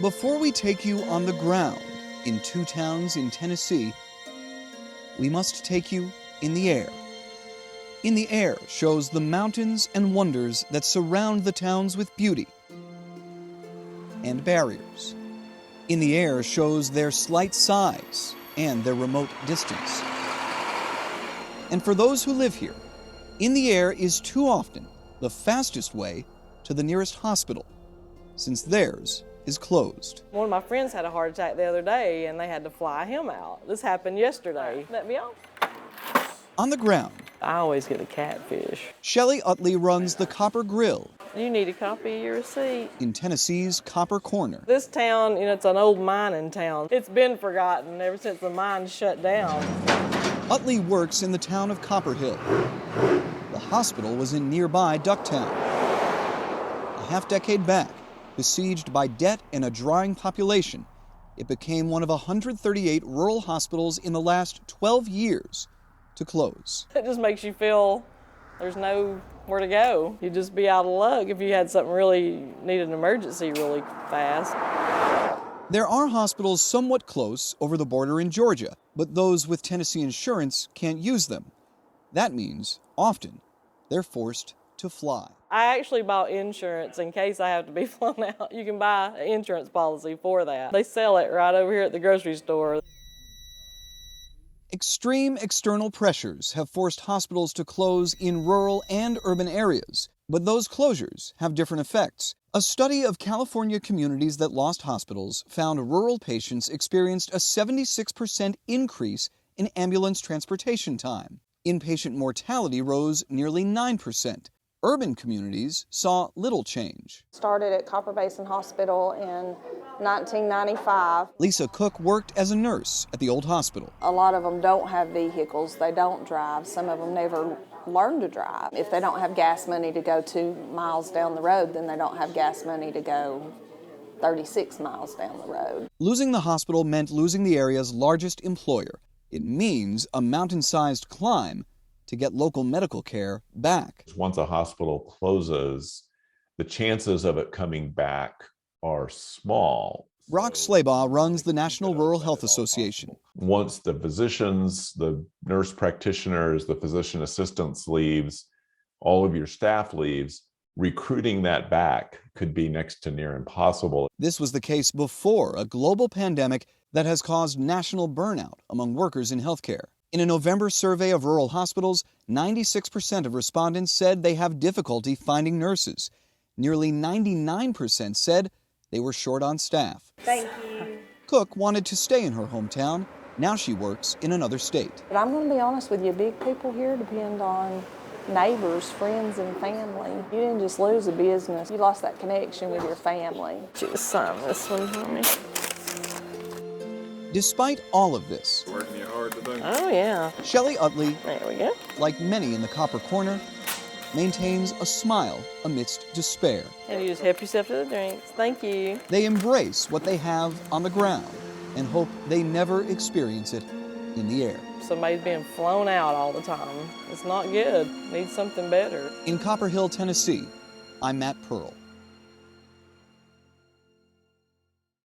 Before we take you on the ground in 2 towns in Tennessee, we must take you in the air. In the Air shows the mountains and wonders that surround the towns with beauty and barriers. In the Air shows their slight size and their remote distance. And for those who live here, In the Air is too often the fastest way to the nearest hospital, since theirs is closed. One of my friends had a heart attack the other day and they had to fly him out. This happened yesterday. Let me on. On the ground, I always get a catfish. Shelley Utley runs the Copper Grill You need a copy of your receipt. in Tennessee's Copper Corner. This town, it's an old mining town. It's been forgotten ever since the mine shut down. Utley works in the town of Copper Hill. The hospital was in nearby Ducktown. A half-decade back, besieged by debt and a drying population, it became one of 138 rural hospitals in the last 12 years to close. It just makes you feel there's nowhere to go. You'd just be out of luck if you had something really, needed an emergency really fast. There are hospitals somewhat close over the border in Georgia, but those with Tennessee insurance can't use them. That means, often, they're forced to fly. I actually bought insurance in case I have to be flown out. You can buy an insurance policy for that. They sell it right over here at the grocery store. Extreme external pressures have forced hospitals to close in rural and urban areas, but those closures have different effects. A study of California communities that lost hospitals found rural patients experienced a 76% increase in ambulance transportation time. Inpatient mortality rose nearly 9%. Urban communities saw little change. Started at Copper Basin Hospital in 1995. Lisa Cook worked as a nurse at the old hospital. A lot of them don't have vehicles, they don't drive. Some of them never learn to drive. If they don't have gas money to go 2 miles down the road, then they don't have gas money to go 36 miles down the road. Losing the hospital meant losing the area's largest employer. It means a mountain-sized climb to get local medical care back. Once a hospital closes, the chances of it coming back are small. Brock Slabaugh runs the National Rural Health Association. Once the physicians, the nurse practitioners, the physician assistants leaves, all of your staff leaves, recruiting that back could be next to near impossible. This was the case before a global pandemic that has caused national burnout among workers in healthcare. In a November survey of rural hospitals, 96% of respondents said they have difficulty finding nurses. Nearly 99% said they were short on staff. Thank you. Cook wanted to stay in her hometown. Now she works in another state. But I'm going to be honest with you, big people here depend on neighbors, friends, and family. You didn't just lose a business, you lost that connection with your family. Just sign this one for me. Despite all of this, Working you hard today. Oh, yeah. Shelley Utley, There we go. like many in the Copper Corner, maintains a smile amidst despair. And you just help yourself to the drinks. Thank you. They embrace what they have on the ground and hope they never experience it in the air. Somebody's being flown out all the time. It's not good. Needs something better. In Copper Hill, Tennessee, I'm Matt Pearl.